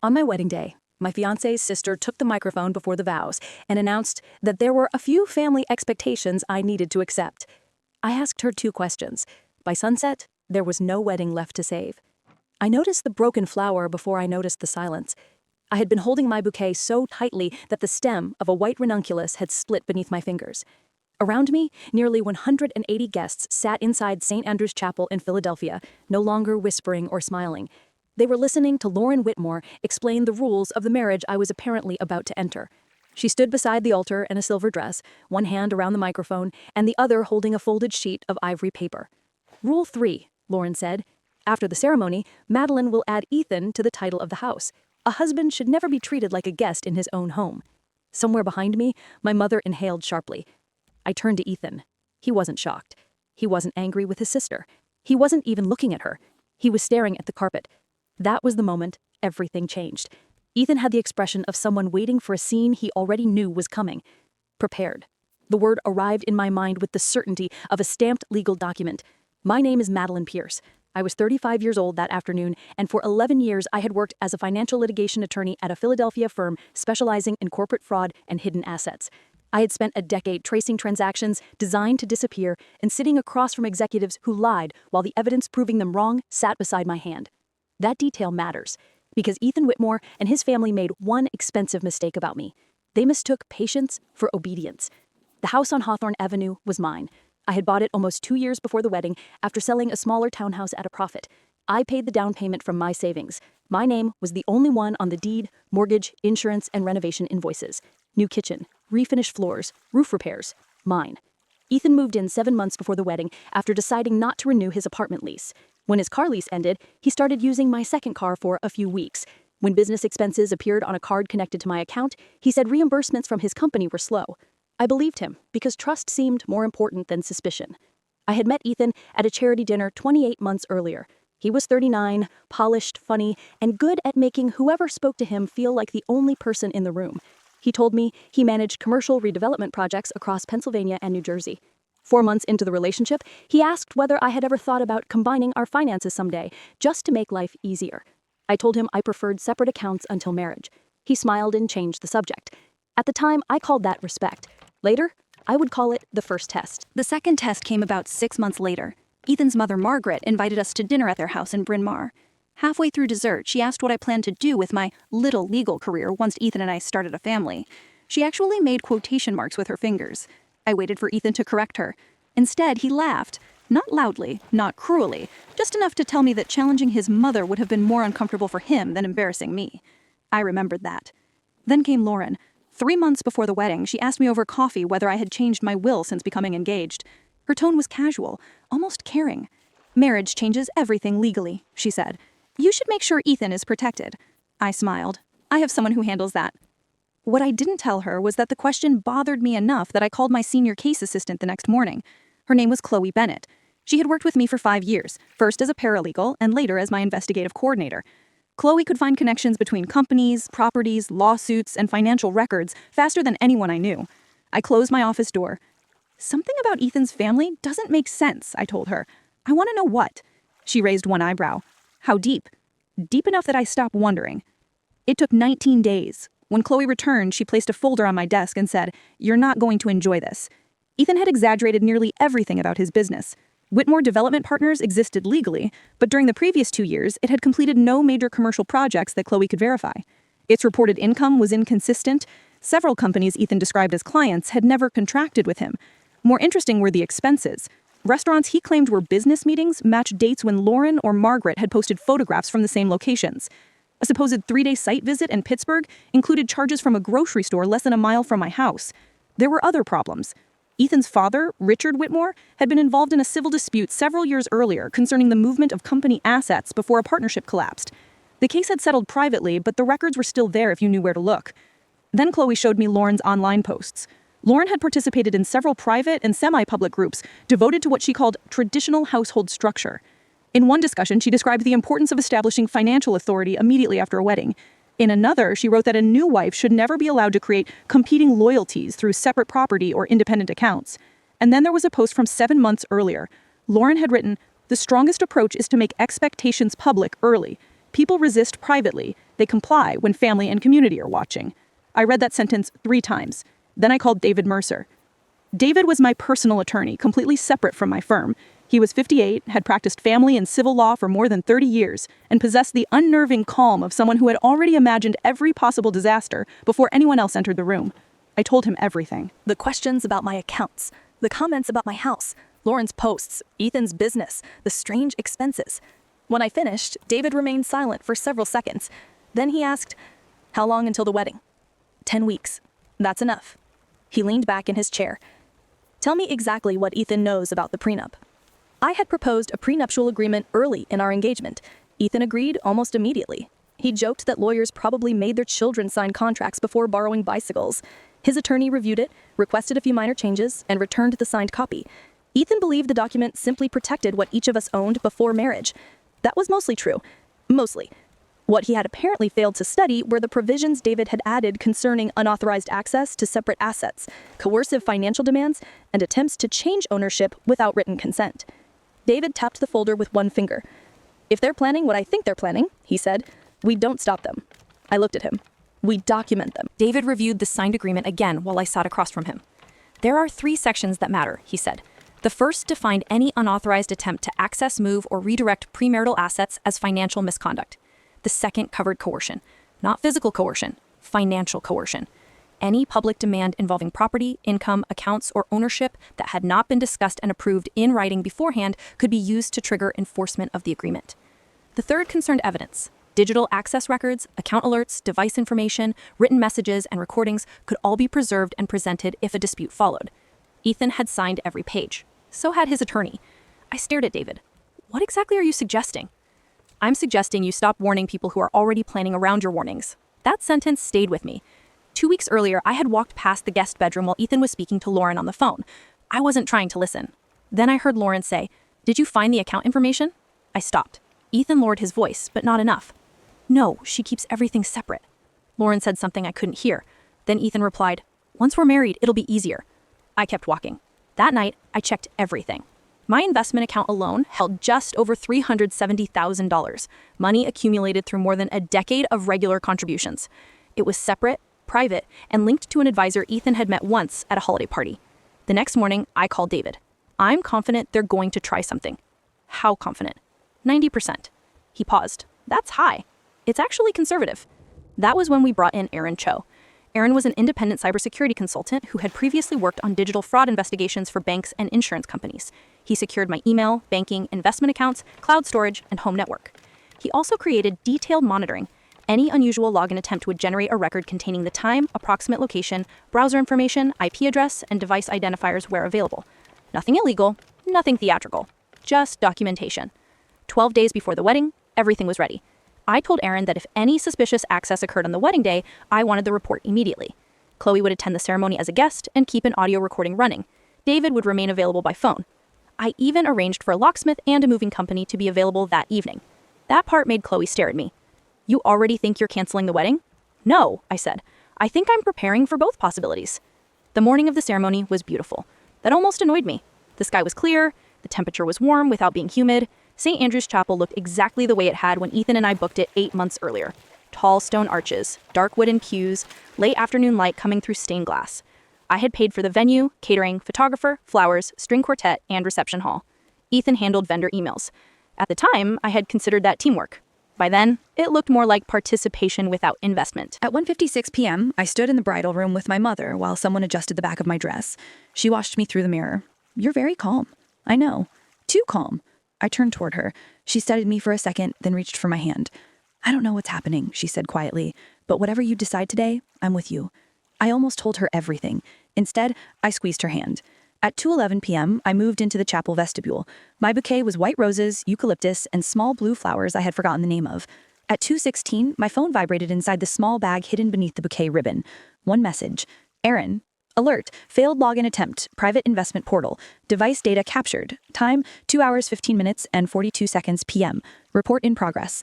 On my wedding day, my fiancé's sister took the microphone before the vows and announced that there were a few family expectations I needed to accept. I asked her 2 questions. By sunset, there was no wedding left to save. I noticed the broken flower before I noticed the silence. I had been holding my bouquet so tightly that the stem of a white ranunculus had split beneath my fingers. Around me, nearly 180 guests sat inside St. Andrew's Chapel in Philadelphia, no longer whispering or smiling. They were listening to Lauren Whitmore explain the rules of the marriage I was apparently about to enter. She stood beside the altar in a silver dress, one hand around the microphone and the other holding a folded sheet of ivory paper. Rule 3, Lauren said. After the ceremony, Madeline will add Ethan to the title of the house. A husband should never be treated like a guest in his own home. Somewhere behind me, my mother inhaled sharply. I turned to Ethan. He wasn't shocked. He wasn't angry with his sister. He wasn't even looking at her. He was staring at the carpet. That was the moment everything changed. Ethan had the expression of someone waiting for a scene he already knew was coming. Prepared. The word arrived in my mind with the certainty of a stamped legal document. My name is Madeline Pierce. I was 35 years old that afternoon, and for 11 years I had worked as a financial litigation attorney at a Philadelphia firm specializing in corporate fraud and hidden assets. I had spent a decade tracing transactions designed to disappear and sitting across from executives who lied while the evidence proving them wrong sat beside my hand. That detail matters, because Ethan Whitmore and his family made one expensive mistake about me. They mistook patience for obedience. The house on Hawthorne Avenue was mine. I had bought it almost 2 years before the wedding after selling a smaller townhouse at a profit. I paid the down payment from my savings. My name was the only one on the deed, mortgage, insurance, and renovation invoices. New kitchen, refinished floors, roof repairs. Mine. Ethan moved in 7 months before the wedding after deciding not to renew his apartment lease. When his car lease ended, he started using my second car for a few weeks. When business expenses appeared on a card connected to my account, he said reimbursements from his company were slow. I believed him because trust seemed more important than suspicion. I had met Ethan at a charity dinner 28 months earlier. He was 39, polished, funny, and good at making whoever spoke to him feel like the only person in the room. He told me he managed commercial redevelopment projects across Pennsylvania and New Jersey. 4 months into the relationship, he asked whether I had ever thought about combining our finances someday, just to make life easier. I told him I preferred separate accounts until marriage. He smiled and changed the subject. At the time, I called that respect. Later, I would call it the first test. The second test came about 6 months later. Ethan's mother, Margaret, invited us to dinner at their house in Bryn Mawr. Halfway through dessert, she asked what I planned to do with my little legal career once Ethan and I started a family. She actually made quotation marks with her fingers. I waited for Ethan to correct her. Instead, he laughed. Not loudly, not cruelly, just enough to tell me that challenging his mother would have been more uncomfortable for him than embarrassing me. I remembered that. Then came Lauren. 3 months before the wedding, she asked me over coffee whether I had changed my will since becoming engaged. Her tone was casual, almost caring. "Marriage changes everything legally," she said. "You should make sure Ethan is protected." I smiled. "I have someone who handles that." What I didn't tell her was that the question bothered me enough that I called my senior case assistant the next morning. Her name was Chloe Bennett. She had worked with me for 5 years, first as a paralegal and later as my investigative coordinator. Chloe could find connections between companies, properties, lawsuits, and financial records faster than anyone I knew. I closed my office door. "Something about Ethan's family doesn't make sense," I told her. "I want to know what." She raised one eyebrow. "How deep?" "Deep enough that I stopped wondering." It took 19 days. When Chloe returned, she placed a folder on my desk and said, "You're not going to enjoy this." Ethan had exaggerated nearly everything about his business. Whitmore Development Partners existed legally, but during the previous 2 years, it had completed no major commercial projects that Chloe could verify. Its reported income was inconsistent. Several companies Ethan described as clients had never contracted with him. More interesting were the expenses. Restaurants he claimed were business meetings matched dates when Lauren or Margaret had posted photographs from the same locations. A supposed 3-day site visit in Pittsburgh included charges from a grocery store less than a mile from my house. There were other problems. Ethan's father, Richard Whitmore, had been involved in a civil dispute several years earlier concerning the movement of company assets before a partnership collapsed. The case had settled privately, but the records were still there if you knew where to look. Then Chloe showed me Lauren's online posts. Lauren had participated in several private and semi-public groups devoted to what she called traditional household structure. In one discussion, she described the importance of establishing financial authority immediately after a wedding. In another, she wrote that a new wife should never be allowed to create competing loyalties through separate property or independent accounts. And then there was a post from 7 months earlier. Lauren had written, "The strongest approach is to make expectations public early. People resist privately. They comply when family and community are watching. I read that sentence 3 times. Then I called David Mercer. David was my personal attorney, completely separate from my firm. He was 58, had practiced family and civil law for more than 30 years, and possessed the unnerving calm of someone who had already imagined every possible disaster before anyone else entered the room. I told him everything. The questions about my accounts, the comments about my house, Lauren's posts, Ethan's business, the strange expenses. When I finished, David remained silent for several seconds. Then he asked, "How long until the wedding?" 10 weeks. That's enough. He leaned back in his chair. "Tell me exactly what Ethan knows about the prenup." I had proposed a prenuptial agreement early in our engagement. Ethan agreed almost immediately. He joked that lawyers probably made their children sign contracts before borrowing bicycles. His attorney reviewed it, requested a few minor changes, and returned the signed copy. Ethan believed the document simply protected what each of us owned before marriage. That was mostly true. Mostly. What he had apparently failed to study were the provisions David had added concerning unauthorized access to separate assets, coercive financial demands, and attempts to change ownership without written consent. David tapped the folder with one finger. "If they're planning what I think they're planning," he said, "we don't stop them." I looked at him. "We document them." David reviewed the signed agreement again while I sat across from him. "There are 3 sections that matter," he said. "The first defined any unauthorized attempt to access, move, or redirect premarital assets as financial misconduct. The second covered coercion, not physical coercion, financial coercion. Any public demand involving property, income, accounts, or ownership that had not been discussed and approved in writing beforehand could be used to trigger enforcement of the agreement. The third concerned evidence. Digital access records, account alerts, device information, written messages, and recordings could all be preserved and presented if a dispute followed. Ethan had signed every page. So had his attorney. I stared at David. "What exactly are you suggesting?" "I'm suggesting you stop warning people who are already planning around your warnings." That sentence stayed with me. 2 weeks earlier, I had walked past the guest bedroom while Ethan was speaking to Lauren on the phone. I wasn't trying to listen. Then I heard Lauren say, "Did you find the account information?" I stopped. Ethan lowered his voice, but not enough. "No, she keeps everything separate." Lauren said something I couldn't hear. Then Ethan replied, "Once we're married, it'll be easier." I kept walking. That night, I checked everything. My investment account alone held just over $370,000, money accumulated through more than a decade of regular contributions. It was separate, private, and linked to an advisor Ethan had met once at a holiday party. The next morning, I called David. "I'm confident they're going to try something." "How confident?" 90%. He paused. "That's high. It's actually conservative." That was when we brought in Aaron Cho. Aaron was an independent cybersecurity consultant who had previously worked on digital fraud investigations for banks and insurance companies. He secured my email, banking, investment accounts, cloud storage, and home network. He also created detailed monitoring. Any unusual login attempt would generate a record containing the time, approximate location, browser information, IP address, and device identifiers where available. Nothing illegal, nothing theatrical, just documentation. 12 days before the wedding, everything was ready. I told Aaron that if any suspicious access occurred on the wedding day, I wanted the report immediately. Chloe would attend the ceremony as a guest and keep an audio recording running. David would remain available by phone. I even arranged for a locksmith and a moving company to be available that evening. That part made Chloe stare at me. "You already think you're canceling the wedding?" "No," I said. "I think I'm preparing for both possibilities." The morning of the ceremony was beautiful. That almost annoyed me. The sky was clear, the temperature was warm without being humid. St. Andrew's Chapel looked exactly the way it had when Ethan and I booked it 8 months earlier. Tall stone arches, dark wooden pews, late afternoon light coming through stained glass. I had paid for the venue, catering, photographer, flowers, string quartet, and reception hall. Ethan handled vendor emails. At the time, I had considered that teamwork. By then, it looked more like participation without investment. At 1:56 p.m., I stood in the bridal room with my mother while someone adjusted the back of my dress. She watched me through the mirror. "You're very calm." "I know. Too calm." I turned toward her. She studied me for a second, then reached for my hand. "I don't know what's happening," she said quietly, "but whatever you decide today, I'm with you." I almost told her everything. Instead, I squeezed her hand. At 2:11 p.m., I moved into the chapel vestibule. My bouquet was white roses, eucalyptus, and small blue flowers I had forgotten the name of. At 2:16, my phone vibrated inside the small bag hidden beneath the bouquet ribbon. One message. "Aaron. Alert. Failed login attempt. Private investment portal. Device data captured. Time, 2 hours, 15 minutes, and 42 seconds p.m. Report in progress."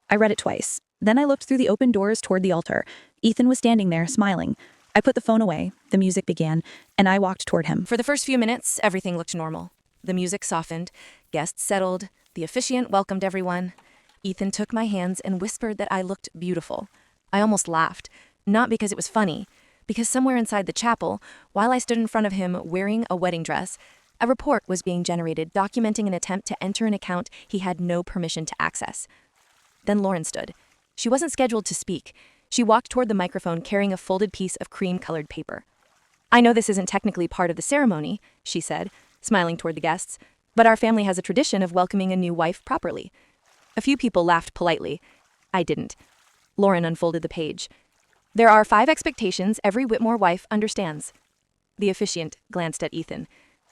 I read it twice. Then I looked through the open doors toward the altar. Ethan was standing there, smiling. I put the phone away. The music began, and I walked toward him. For the first few minutes, everything looked normal. The music softened, guests settled, the officiant welcomed everyone. Ethan took my hands and whispered that I looked beautiful. I almost laughed, not because it was funny, because somewhere inside the chapel, while I stood in front of him wearing a wedding dress, a report was being generated documenting an attempt to enter an account he had no permission to access. Then Lauren stood. She wasn't scheduled to speak. She walked toward the microphone carrying a folded piece of cream-colored paper. "I know this isn't technically part of the ceremony," she said, smiling toward the guests, "but our family has a tradition of welcoming a new wife properly." A few people laughed politely. I didn't. Lauren unfolded the page. "There are 5 expectations every Whitmore wife understands." The officiant glanced at Ethan.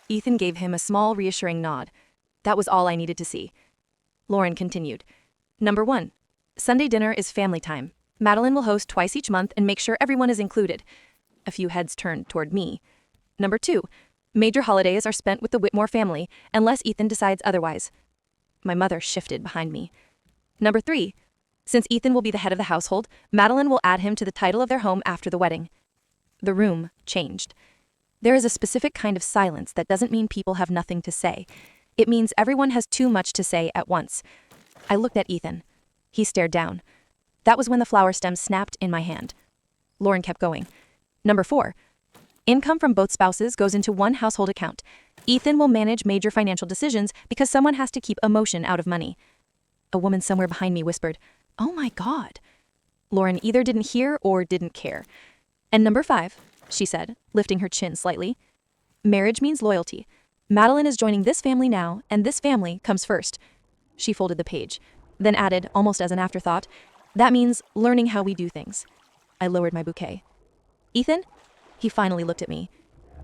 Ethan gave him a small, reassuring nod. That was all I needed to see. Lauren continued. "Number 1. Sunday dinner is family time. Madeline will host twice each month and make sure everyone is included." A few heads turned toward me. "Number 2. Major holidays are spent with the Whitmore family, unless Ethan decides otherwise." My mother shifted behind me. "Number 3. Since Ethan will be the head of the household, Madeline will add him to the title of their home after the wedding." The room changed. There is a specific kind of silence that doesn't mean people have nothing to say. It means everyone has too much to say at once. I looked at Ethan. He stared down. That was when the flower stem snapped in my hand. Lauren kept going. "Number 4. Income from both spouses goes into one household account. Ethan will manage major financial decisions because someone has to keep emotion out of money." A woman somewhere behind me whispered, "Oh my God." Lauren either didn't hear or didn't care. "And number 5, she said, lifting her chin slightly. "Marriage means loyalty. Madeline is joining this family now, and this family comes first." She folded the page, then added, almost as an afterthought, "That means learning how we do things." I lowered my bouquet. "Ethan?" He finally looked at me.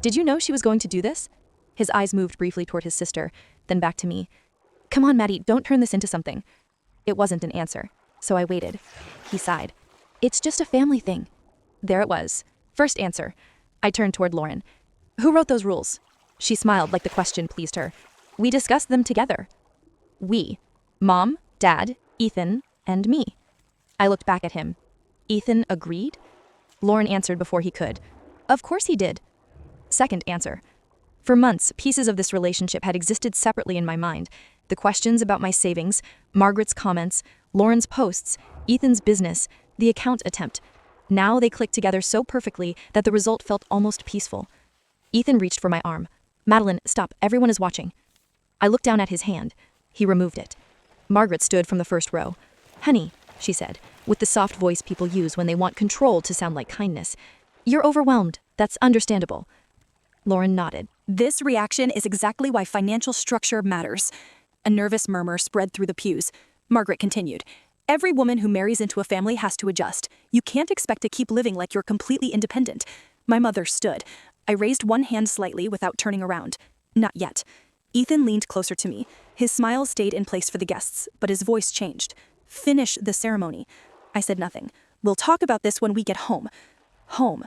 "Did you know she was going to do this?" His eyes moved briefly toward his sister, then back to me. "Come on, Maddie, don't turn this into something." It wasn't an answer, so I waited. He sighed. "It's just a family thing." There it was. First answer. I turned toward Lauren. "Who wrote those rules?" She smiled like the question pleased her. "We discussed them together." "We." Mom, Dad, Ethan, and me. I looked back at him. "Ethan agreed?" Lauren answered before he could. "Of course he did." Second answer. For months, pieces of this relationship had existed separately in my mind. The questions about my savings, Margaret's comments, Lauren's posts, Ethan's business, the account attempt. Now they clicked together so perfectly that the result felt almost peaceful. Ethan reached for my arm. "Madeline, stop, everyone is watching." I looked down at his hand. He removed it. Margaret stood from the first row. "Honey," she said, with the soft voice people use when they want control to sound like kindness. "You're overwhelmed. That's understandable." Lauren nodded. This reaction is exactly why financial structure matters. A nervous murmur spread through the pews. Margaret continued. "Every woman who marries into a family has to adjust. You can't expect to keep living like you're completely independent." My mother stood. I raised one hand slightly without turning around. Not yet. Ethan leaned closer to me. His smile stayed in place for the guests, but his voice changed. "Finish the ceremony." I said nothing. "We'll talk about this when we get home." Home.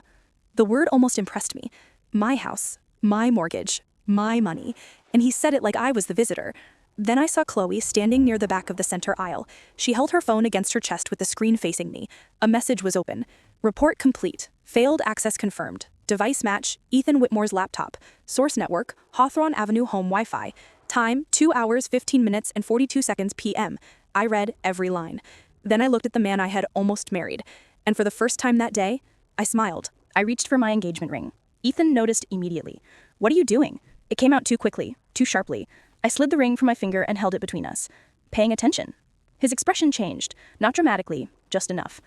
The word almost impressed me. My house, my mortgage, my money. And he said it like I was the visitor. Then I saw Chloe standing near the back of the center aisle. She held her phone against her chest with the screen facing me. A message was open. "Report complete. Failed access confirmed. Device match, Ethan Whitmore's laptop. Source network, Hawthorne Avenue home Wi-Fi. Time, 2 hours, 15 minutes, and 42 seconds p.m. I read every line. Then I looked at the man I had almost married. And for the first time that day, I smiled. I reached for my engagement ring. Ethan noticed immediately. "What are you doing?" It came out too quickly, too sharply. I slid the ring from my finger and held it between us. "Paying attention." His expression changed, not dramatically, just enough.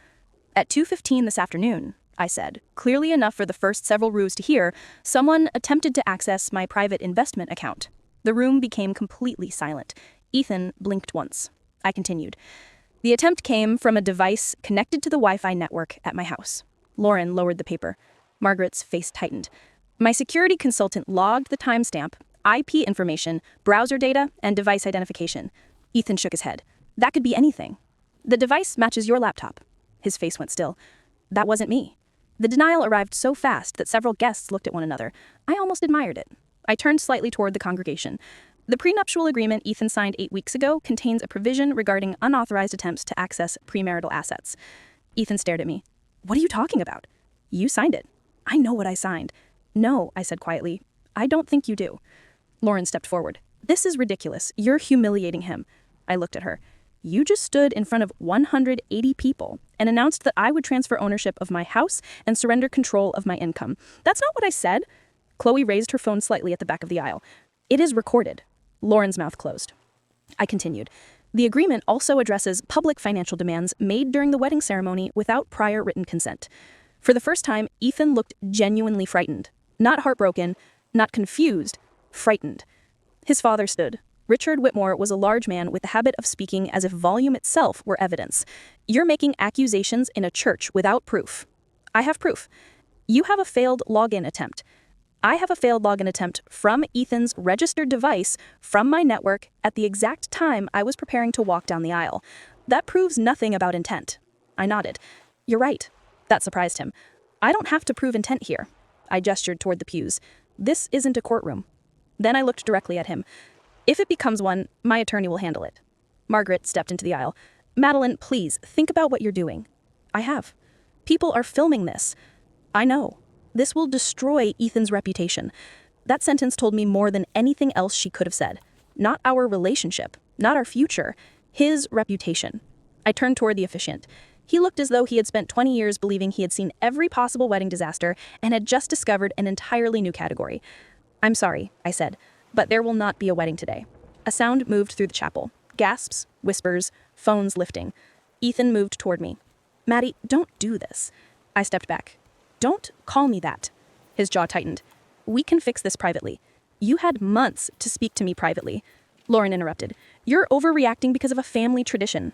"At 2:15 this afternoon," I said, clearly enough for the first several rows to hear, "someone attempted to access my private investment account." The room became completely silent. Ethan blinked once. I continued. "The attempt came from a device connected to the Wi-Fi network at my house." Lauren lowered the paper. Margaret's face tightened. "My security consultant logged the timestamp, IP information, browser data, and device identification." Ethan shook his head. "That could be anything." "The device matches your laptop." His face went still. "That wasn't me." The denial arrived so fast that several guests looked at one another. I almost admired it. I turned slightly toward the congregation. "The prenuptial agreement Ethan signed 8 weeks ago contains a provision regarding unauthorized attempts to access premarital assets." Ethan stared at me. "What are you talking about?" "You signed it." "I know what I signed." "No," I said quietly. "I don't think you do." Lauren stepped forward. "This is ridiculous. You're humiliating him." I looked at her. You just stood in front of 180 people and announced that I would transfer ownership of my house and surrender control of my income. That's not what I said. Chloe raised her phone slightly at the back of the aisle. It is recorded. Lauren's mouth closed. I continued. The agreement also addresses public financial demands made during the wedding ceremony without prior written consent. For the first time, Ethan looked genuinely frightened. Not heartbroken, not confused, frightened. His father stood. Richard Whitmore was a large man with the habit of speaking as if volume itself were evidence. You're making accusations in a church without proof. I have proof. You have a failed login attempt. I have a failed login attempt from Ethan's registered device from my network at the exact time I was preparing to walk down the aisle. That proves nothing about intent. I nodded. You're right. That surprised him. I don't have to prove intent here. I gestured toward the pews. This isn't a courtroom. Then I looked directly at him. If it becomes one, my attorney will handle it. Margaret stepped into the aisle. Madeline, please, think about what you're doing. I have. People are filming this. I know. This will destroy Ethan's reputation. That sentence told me more than anything else she could have said. Not our relationship, not our future, his reputation. I turned toward the officiant. He looked as though he had spent 20 years believing he had seen every possible wedding disaster and had just discovered an entirely new category. I'm sorry, I said, but there will not be a wedding today. A sound moved through the chapel. Gasps, whispers, phones lifting. Ethan moved toward me. Maddie, don't do this. I stepped back. Don't call me that. His jaw tightened. We can fix this privately. You had months to speak to me privately. Lauren interrupted. You're overreacting because of a family tradition.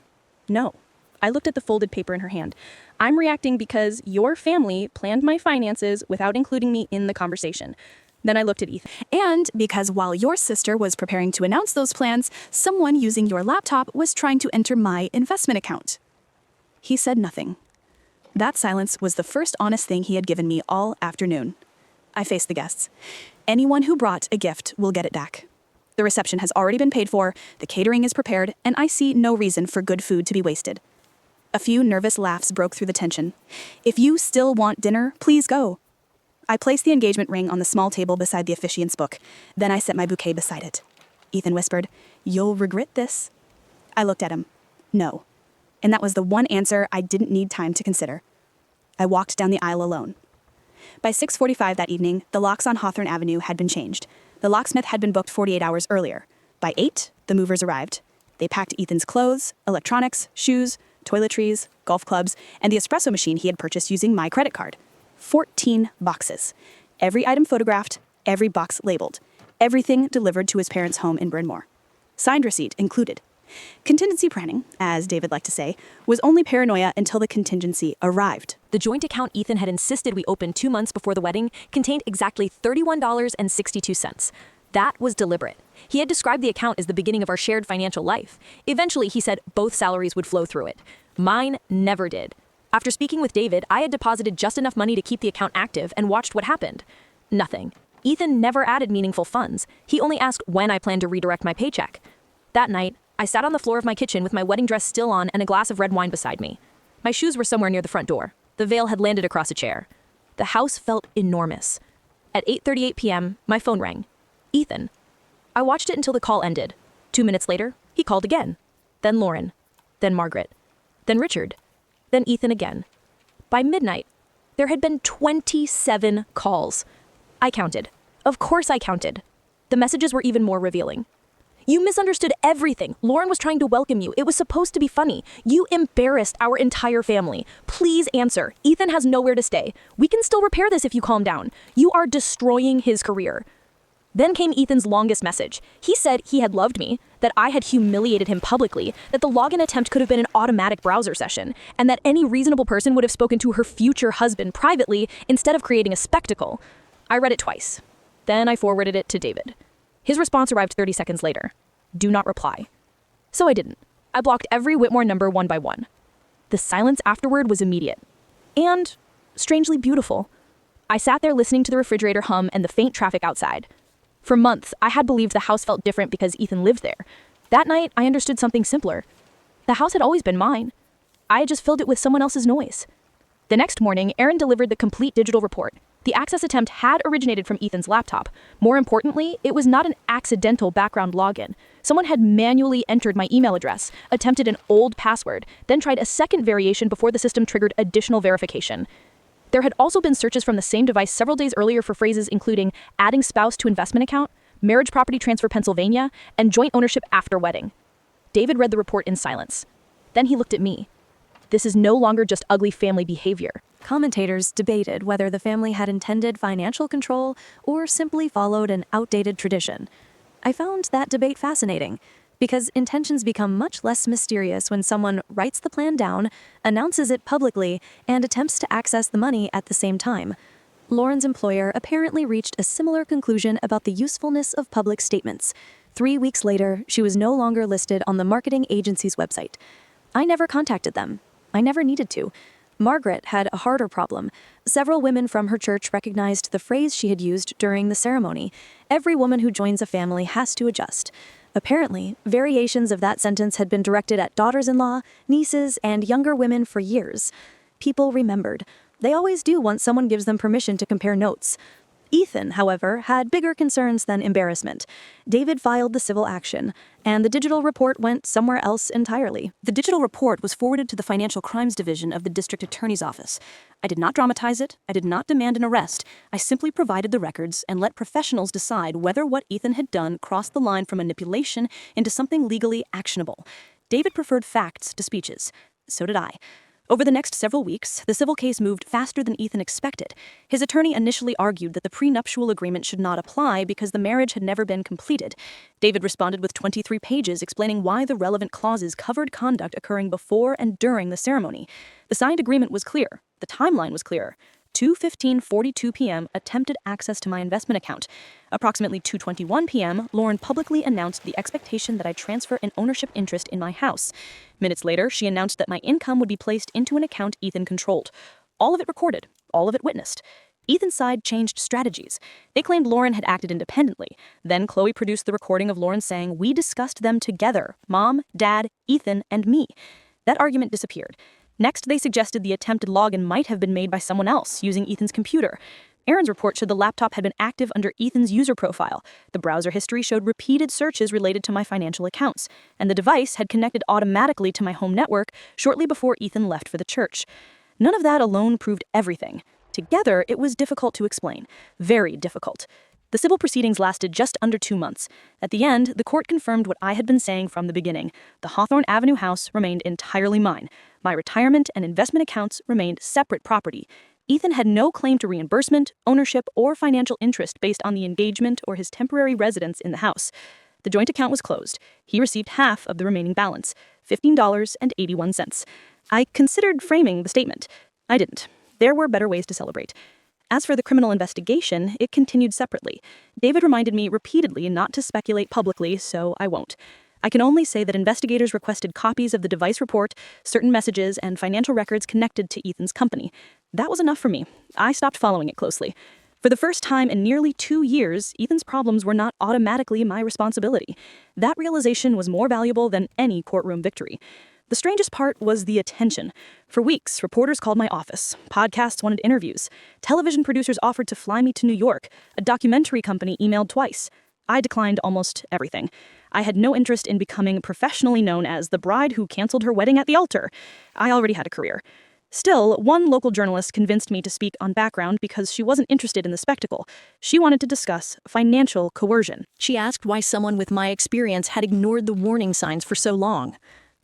No. I looked at the folded paper in her hand. I'm reacting because your family planned my finances without including me in the conversation. Then I looked at Ethan. And because while your sister was preparing to announce those plans, someone using your laptop was trying to enter my investment account. He said nothing. That silence was the first honest thing he had given me all afternoon. I faced the guests. Anyone who brought a gift will get it back. The reception has already been paid for, the catering is prepared, and I see no reason for good food to be wasted. A few nervous laughs broke through the tension. If you still want dinner, please go. I placed the engagement ring on the small table beside the officiant's book. Then I set my bouquet beside it. Ethan whispered, "You'll regret this." I looked at him. No. And that was the one answer I didn't need time to consider. I walked down the aisle alone. By 6:45 that evening, the locks on Hawthorne Avenue had been changed. The locksmith had been booked 48 hours earlier. By 8, the movers arrived. They packed Ethan's clothes, electronics, shoes, toiletries, golf clubs, and the espresso machine he had purchased using my credit card. 14 boxes. Every item photographed, every box labeled. Everything delivered to his parents' home in Bryn Mawr. Signed receipt included. Contingency planning, as David liked to say, was only paranoia until the contingency arrived. The joint account Ethan had insisted we open 2 months before the wedding contained exactly $31.62. That was deliberate. He had described the account as the beginning of our shared financial life. Eventually, he said both salaries would flow through it. Mine never did. After speaking with David, I had deposited just enough money to keep the account active and watched what happened. Nothing. Ethan never added meaningful funds. He only asked when I planned to redirect my paycheck. That night, I sat on the floor of my kitchen with my wedding dress still on and a glass of red wine beside me. My shoes were somewhere near the front door. The veil had landed across a chair. The house felt enormous. At 8:38 p.m., my phone rang. Ethan. I watched it until the call ended. 2 minutes later, he called again. Then Lauren. Then Margaret. Then Richard. Then Ethan again. By midnight, there had been 27 calls. I counted. Of course I counted. The messages were even more revealing. You misunderstood everything. Lauren was trying to welcome you. It was supposed to be funny. You embarrassed our entire family. Please answer. Ethan has nowhere to stay. We can still repair this if you calm down. You are destroying his career. Then came Ethan's longest message. He said he had loved me, that I had humiliated him publicly, that the login attempt could have been an automatic browser session, and that any reasonable person would have spoken to her future husband privately instead of creating a spectacle. I read it twice. Then I forwarded it to David. His response arrived 30 seconds later. Do not reply. So I didn't. I blocked every Whitmore number one by one. The silence afterward was immediate. And strangely beautiful. I sat there listening to the refrigerator hum and the faint traffic outside. For months, I had believed the house felt different because Ethan lived there. That night, I understood something simpler. The house had always been mine. I had just filled it with someone else's noise. The next morning, Aaron delivered the complete digital report. The access attempt had originated from Ethan's laptop. More importantly, it was not an accidental background login. Someone had manually entered my email address, attempted an old password, then tried a second variation before the system triggered additional verification. There had also been searches from the same device several days earlier for phrases including adding spouse to investment account, marriage property transfer Pennsylvania, and joint ownership after wedding. David read the report in silence. Then he looked at me. This is no longer just ugly family behavior. Commentators debated whether the family had intended financial control or simply followed an outdated tradition. I found that debate fascinating, because intentions become much less mysterious when someone writes the plan down, announces it publicly, and attempts to access the money at the same time. Lauren's employer apparently reached a similar conclusion about the usefulness of public statements. 3 weeks later, she was no longer listed on the marketing agency's website. I never contacted them. I never needed to. Margaret had a harder problem. Several women from her church recognized the phrase she had used during the ceremony. Every woman who joins a family has to adjust. Apparently, variations of that sentence had been directed at daughters-in-law, nieces, and younger women for years. People remembered. They always do once someone gives them permission to compare notes. Ethan, however, had bigger concerns than embarrassment. David filed the civil action, and the digital report went somewhere else entirely. The digital report was forwarded to the Financial Crimes Division of the District Attorney's Office. I did not dramatize it. I did not demand an arrest. I simply provided the records and let professionals decide whether what Ethan had done crossed the line from manipulation into something legally actionable. David preferred facts to speeches. So did I. Over the next several weeks, the civil case moved faster than Ethan expected. His attorney initially argued that the prenuptial agreement should not apply because the marriage had never been completed. David responded with 23 pages explaining why the relevant clauses covered conduct occurring before and during the ceremony. The signed agreement was clear. The timeline was clearer. 2:15:42 p.m. attempted access to my investment account. Approximately 2:21 p.m., Lauren publicly announced the expectation that I transfer an ownership interest in my house. Minutes later, she announced that my income would be placed into an account Ethan controlled. All of it recorded, all of it witnessed. Ethan's side changed strategies. They claimed Lauren had acted independently. Then Chloe produced the recording of Lauren saying, "We discussed them together, Mom, Dad, Ethan, and me." That argument disappeared. Next, they suggested the attempted login might have been made by someone else using Ethan's computer. Aaron's report showed the laptop had been active under Ethan's user profile. The browser history showed repeated searches related to my financial accounts, and the device had connected automatically to my home network shortly before Ethan left for the church. None of that alone proved everything. Together, it was difficult to explain. Very difficult. The civil proceedings lasted just under 2 months. At the end, the court confirmed what I had been saying from the beginning. The Hawthorne Avenue house remained entirely mine. My retirement and investment accounts remained separate property. Ethan had no claim to reimbursement, ownership, or financial interest based on the engagement or his temporary residence in the house. The joint account was closed. He received half of the remaining balance, $15.81. I considered framing the statement. I didn't. There were better ways to celebrate. As for the criminal investigation, it continued separately. David reminded me repeatedly not to speculate publicly, so I won't. I can only say that investigators requested copies of the device report, certain messages, and financial records connected to Ethan's company. That was enough for me. I stopped following it closely. For the first time in nearly 2 years, Ethan's problems were not automatically my responsibility. That realization was more valuable than any courtroom victory. The strangest part was the attention. For weeks, reporters called my office. Podcasts wanted interviews. Television producers offered to fly me to New York. A documentary company emailed twice. I declined almost everything. I had no interest in becoming professionally known as the bride who canceled her wedding at the altar. I already had a career. Still, one local journalist convinced me to speak on background because she wasn't interested in the spectacle. She wanted to discuss financial coercion. She asked why someone with my experience had ignored the warning signs for so long.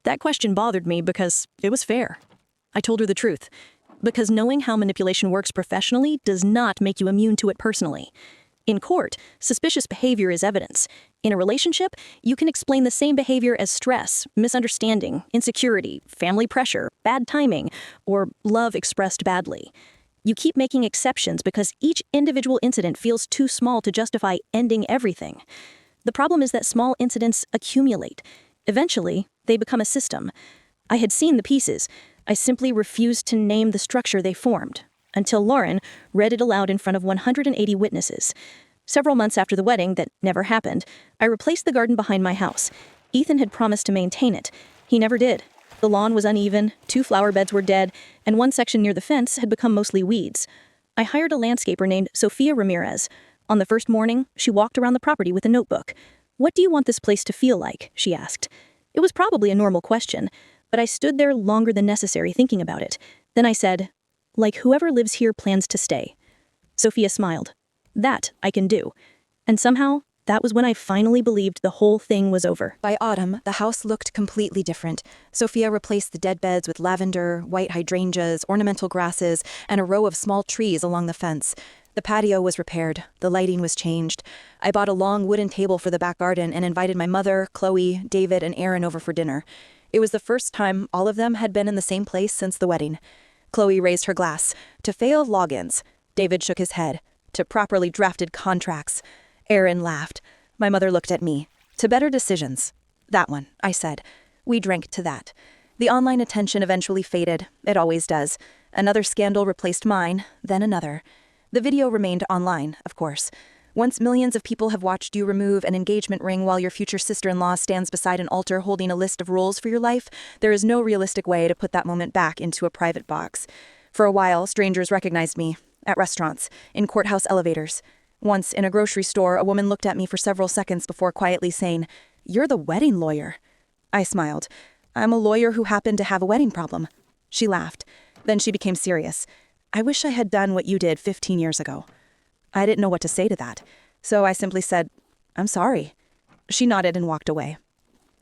That question bothered me because it was fair. I told her the truth. Because knowing how manipulation works professionally does not make you immune to it personally. In court, suspicious behavior is evidence. In a relationship, you can explain the same behavior as stress, misunderstanding, insecurity, family pressure, bad timing, or love expressed badly. You keep making exceptions because each individual incident feels too small to justify ending everything. The problem is that small incidents accumulate. Eventually, they become a system. I had seen the pieces. I simply refused to name the structure they formed, until Lauren read it aloud in front of 180 witnesses. Several months after the wedding that never happened, I replaced the garden behind my house. Ethan had promised to maintain it. He never did. The lawn was uneven, 2 flower beds were dead, and one section near the fence had become mostly weeds. I hired a landscaper named Sophia Ramirez. On the first morning, she walked around the property with a notebook. "What do you want this place to feel like?" she asked. It was probably a normal question, but I stood there longer than necessary thinking about it. Then I said, "Like whoever lives here plans to stay." Sophia smiled. "That I can do." And somehow, that was when I finally believed the whole thing was over. By autumn, the house looked completely different. Sophia replaced the dead beds with lavender, white hydrangeas, ornamental grasses, and a row of small trees along the fence. The patio was repaired. The lighting was changed. I bought a long wooden table for the back garden and invited my mother, Chloe, David, and Aaron over for dinner. It was the first time all of them had been in the same place since the wedding. Chloe raised her glass. To failed logins. David shook his head. To properly drafted contracts. Aaron laughed. My mother looked at me. To better decisions. That one, I said. We drank to that. The online attention eventually faded. It always does. Another scandal replaced mine, then another. The video remained online, of course. Once millions of people have watched you remove an engagement ring while your future sister-in-law stands beside an altar holding a list of rules for your life, there is no realistic way to put that moment back into a private box. For a while, strangers recognized me. At restaurants, in courthouse elevators. Once, in a grocery store, a woman looked at me for several seconds before quietly saying, "You're the wedding lawyer." I smiled. "I'm a lawyer who happened to have a wedding problem." She laughed. Then she became serious. "I wish I had done what you did 15 years ago." I didn't know what to say to that, so I simply said, "I'm sorry." She nodded and walked away.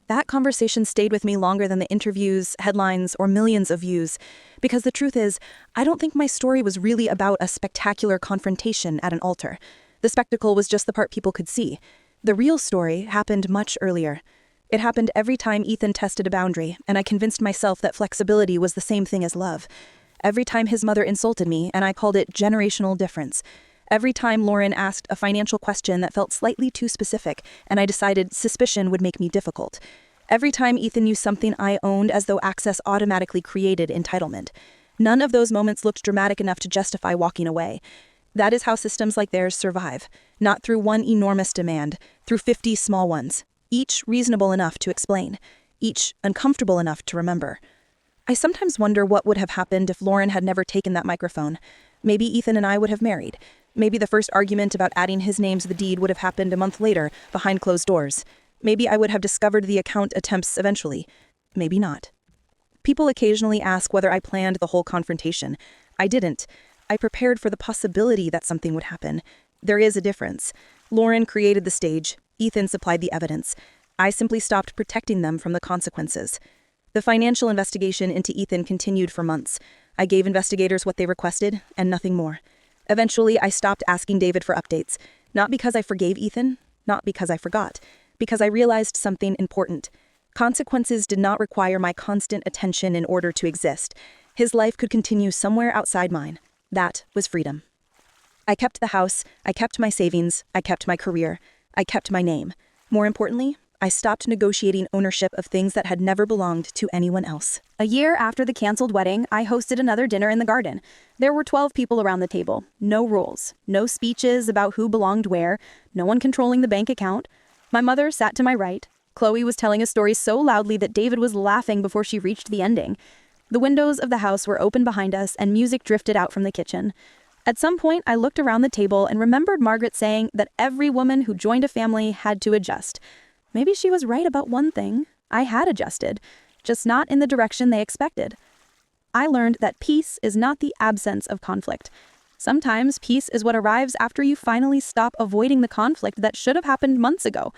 That conversation stayed with me longer than the interviews, headlines, or millions of views, because the truth is, I don't think my story was really about a spectacular confrontation at an altar. The spectacle was just the part people could see. The real story happened much earlier. It happened every time Ethan tested a boundary, and I convinced myself that flexibility was the same thing as love. Every time his mother insulted me, and I called it generational difference. Every time Lauren asked a financial question that felt slightly too specific, and I decided suspicion would make me difficult. Every time Ethan used something I owned as though access automatically created entitlement. None of those moments looked dramatic enough to justify walking away. That is how systems like theirs survive. Not through one enormous demand, through 50 small ones. Each reasonable enough to explain. Each uncomfortable enough to remember. I sometimes wonder what would have happened if Lauren had never taken that microphone. Maybe Ethan and I would have married. Maybe the first argument about adding his name to the deed would have happened a month later, behind closed doors. Maybe I would have discovered the account attempts eventually. Maybe not. People occasionally ask whether I planned the whole confrontation. I didn't. I prepared for the possibility that something would happen. There is a difference. Lauren created the stage. Ethan supplied the evidence. I simply stopped protecting them from the consequences. The financial investigation into Ethan continued for months. I gave investigators what they requested, and nothing more. Eventually, I stopped asking David for updates. Not because I forgave Ethan, not because I forgot, because I realized something important. Consequences did not require my constant attention in order to exist. His life could continue somewhere outside mine. That was freedom. I kept the house, I kept my savings, I kept my career, I kept my name. More importantly, I stopped negotiating ownership of things that had never belonged to anyone else. A year after the canceled wedding, I hosted another dinner in the garden. There were 12 people around the table. No rules. No speeches about who belonged where. No one controlling the bank account. My mother sat to my right. Chloe was telling a story so loudly that David was laughing before she reached the ending. The windows of the house were open behind us and music drifted out from the kitchen. At some point, I looked around the table and remembered Margaret saying that every woman who joined a family had to adjust. Maybe she was right about one thing. I had adjusted, just not in the direction they expected. I learned that peace is not the absence of conflict. Sometimes peace is what arrives after you finally stop avoiding the conflict that should have happened months ago.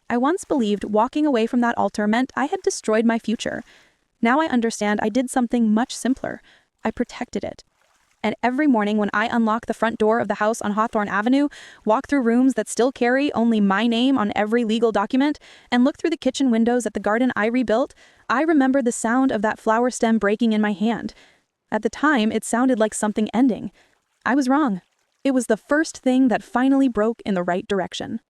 I once believed walking away from that altar meant I had destroyed my future. Now I understand I did something much simpler. I protected it. And every morning when I unlock the front door of the house on Hawthorne Avenue, walk through rooms that still carry only my name on every legal document, and look through the kitchen windows at the garden I rebuilt, I remember the sound of that flower stem breaking in my hand. At the time, it sounded like something ending. I was wrong. It was the first thing that finally broke in the right direction.